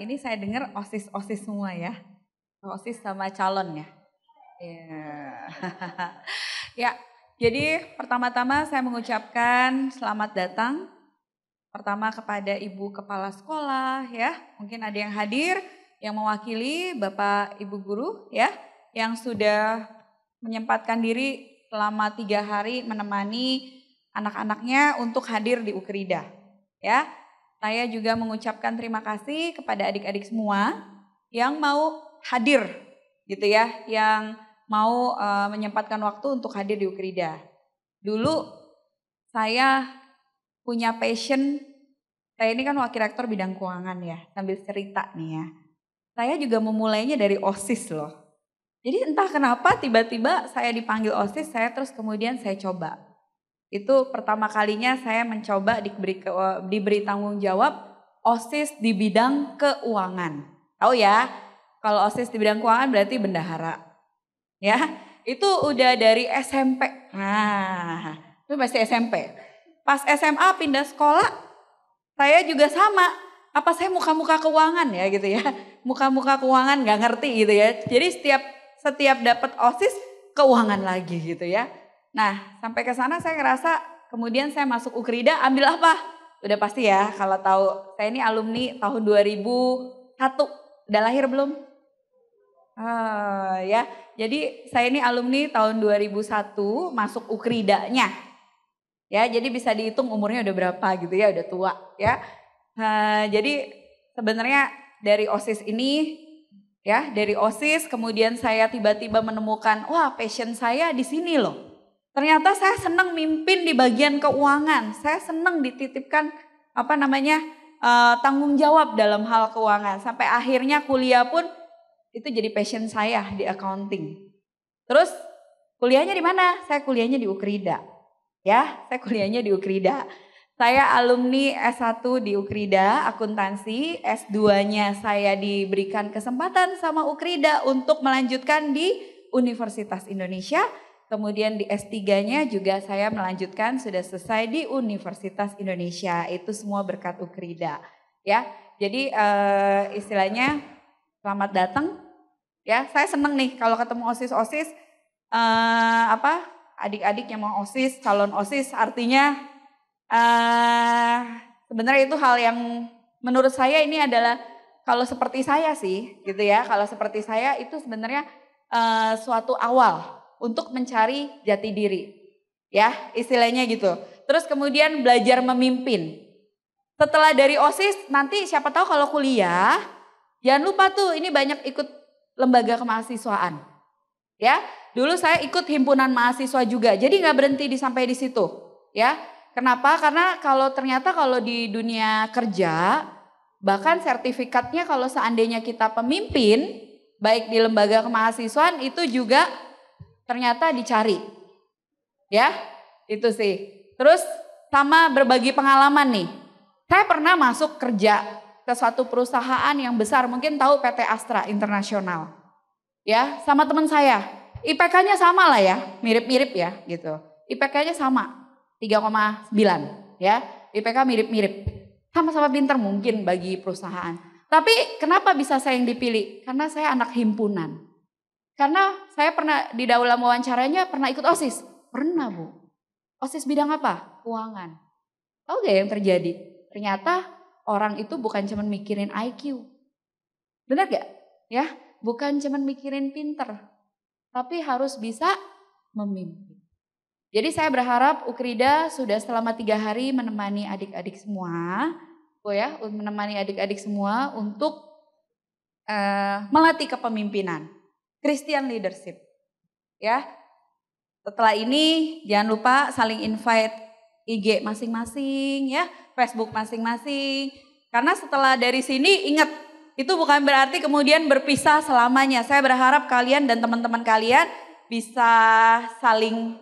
Ini saya dengar OSIS semua ya, OSIS sama calon ya. Ya, jadi pertama-tama saya mengucapkan selamat datang. Pertama kepada Ibu Kepala Sekolah ya, mungkin ada yang hadir yang mewakili Bapak Ibu Guru ya, yang sudah menyempatkan diri selama 3 hari menemani anak-anaknya untuk hadir di Ukrida ya. Saya juga mengucapkan terima kasih kepada adik-adik semua yang mau hadir gitu ya, yang mau menyempatkan waktu untuk hadir di Ukrida. Dulu saya punya passion, saya ini kan wakil rektor bidang keuangan ya, sambil cerita nih ya. Saya juga memulainya dari OSIS loh. Jadi entah kenapa tiba-tiba saya dipanggil OSIS, saya terus kemudian saya coba. Itu pertama kalinya saya mencoba diberi tanggung jawab OSIS di bidang keuangan. Tahu ya, kalau OSIS di bidang keuangan berarti bendahara. Ya, itu udah dari SMP. Nah, itu masih SMP. Pas SMA pindah sekolah, saya juga sama. Apa saya muka-muka keuangan ya gitu ya. Muka-muka keuangan gak ngerti gitu ya. Jadi setiap dapat OSIS keuangan lagi gitu ya. Nah, sampai ke sana saya ngerasa kemudian saya masuk Ukrida ambil apa? Udah pasti ya kalau tahu saya ini alumni tahun 2001. Udah lahir belum? Ya. Jadi saya ini alumni tahun 2001 masuk Ukridanya. Ya, jadi bisa dihitung umurnya udah berapa gitu ya, udah tua ya. Jadi sebenarnya dari OSIS ini ya, dari OSIS kemudian saya tiba-tiba menemukan wah passion saya di sini loh. Ternyata saya senang mimpin di bagian keuangan. Saya senang dititipkan tanggung jawab dalam hal keuangan. Sampai akhirnya kuliah pun itu jadi passion saya di accounting. Terus kuliahnya di mana? Saya kuliahnya di Ukrida. Ya, saya kuliahnya di Ukrida. Saya alumni S1 di Ukrida, akuntansi. S2-nya saya diberikan kesempatan sama Ukrida untuk melanjutkan di Universitas Indonesia. Kemudian di S3-nya juga saya melanjutkan sudah selesai di Universitas Indonesia. Itu semua berkat Ukrida. Ya, jadi istilahnya selamat datang. Ya, saya senang nih kalau ketemu OSIS adik-adik yang mau OSIS, calon OSIS, artinya sebenarnya itu hal yang menurut saya ini adalah kalau seperti saya sih gitu ya. Kalau seperti saya itu sebenarnya suatu awal untuk mencari jati diri. Ya, istilahnya gitu. Terus kemudian belajar memimpin. Setelah dari OSIS nanti siapa tahu kalau kuliah, jangan lupa tuh ini banyak ikut lembaga kemahasiswaan. Ya, dulu saya ikut himpunan mahasiswa juga. Jadi nggak berhenti sampai di situ. Ya, kenapa? Karena ternyata kalau di dunia kerja, bahkan sertifikatnya kalau seandainya kita pemimpin, baik di lembaga kemahasiswaan itu juga ternyata dicari. Ya, itu sih. Terus sama berbagi pengalaman nih. Saya pernah masuk kerja ke suatu perusahaan yang besar, mungkin tahu PT Astra Internasional. Ya, sama teman saya. IPK-nya sama lah ya, mirip-mirip ya gitu. IPK-nya sama, 3,9 ya. IPK mirip-mirip. Sama-sama pinter mungkin bagi perusahaan. Tapi kenapa bisa saya yang dipilih? Karena saya anak himpunan. Karena saya pernah di dalam wawancaranya pernah ikut OSIS. Pernah Bu. OSIS bidang apa? Keuangan. Tahu gak yang terjadi? Ternyata orang itu bukan cuma mikirin IQ. Benar gak? Ya, bukan cuma mikirin pinter. Tapi harus bisa memimpin. Jadi saya berharap Ukrida sudah selama 3 hari menemani adik-adik semua ya, menemani adik-adik semua untuk melatih kepemimpinan, Christian leadership. Ya, setelah ini jangan lupa saling invite IG masing-masing ya, Facebook masing-masing. Karena setelah dari sini ingat, itu bukan berarti kemudian berpisah selamanya. Saya berharap kalian dan teman-teman kalian bisa saling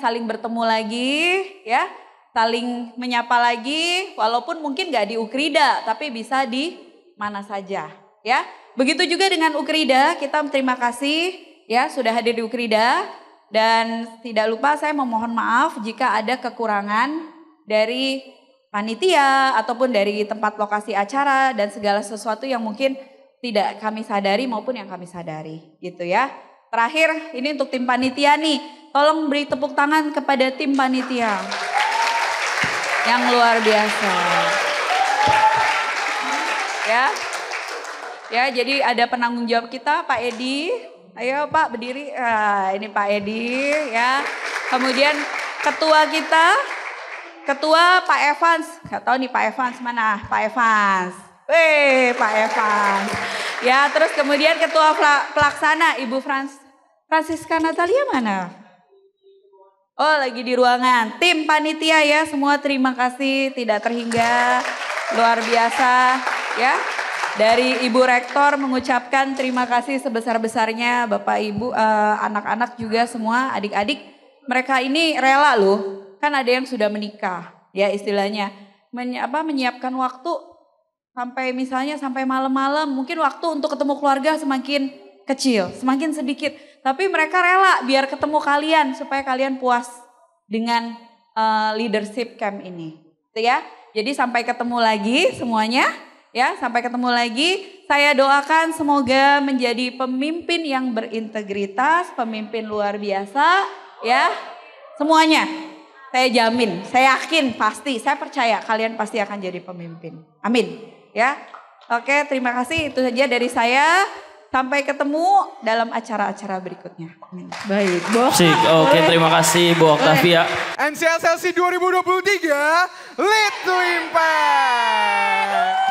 saling bertemu lagi ya, saling menyapa lagi, walaupun mungkin gak di Ukrida, tapi bisa di mana saja ya. Begitu juga dengan Ukrida, kita terima kasih ya sudah hadir di Ukrida. Dan tidak lupa saya memohon maaf jika ada kekurangan dari panitia ataupun dari tempat lokasi acara dan segala sesuatu yang mungkin tidak kami sadari maupun yang kami sadari gitu ya. Terakhir ini untuk tim panitia nih, tolong beri tepuk tangan kepada tim panitia yang luar biasa. Ya, jadi ada penanggung jawab kita Pak Edi. Ayo Pak berdiri, ini Pak Edi ya. Kemudian ketua kita, ketua Pak Evans, gak tahu nih Pak Evans mana, Pak Evans. Pak Evans. Ya, terus kemudian ketua pelaksana Ibu Francisca Natalia mana? Oh, lagi di ruangan. Tim panitia ya, semua terima kasih tidak terhingga, luar biasa ya. Dari Ibu Rektor mengucapkan terima kasih sebesar-besarnya, Bapak Ibu, anak-anak juga semua, adik-adik. Mereka ini rela loh, kan ada yang sudah menikah ya istilahnya. Menyiapkan waktu sampai malam-malam, mungkin waktu untuk ketemu keluarga semakin kecil, semakin sedikit. Tapi mereka rela biar ketemu kalian supaya kalian puas dengan leadership camp ini. Gitu ya. Jadi sampai ketemu lagi semuanya. Ya, sampai ketemu lagi. Saya doakan semoga menjadi pemimpin yang berintegritas, pemimpin luar biasa, ya. Semuanya. Saya jamin, saya yakin pasti, saya percaya kalian pasti akan jadi pemimpin. Amin. Ya. Oke, terima kasih. Itu saja dari saya. Sampai ketemu dalam acara-acara berikutnya. Amin. Baik, Bu. Oke, terima kasih Bu Octavia. NCSLC 2023 Lead to Impact.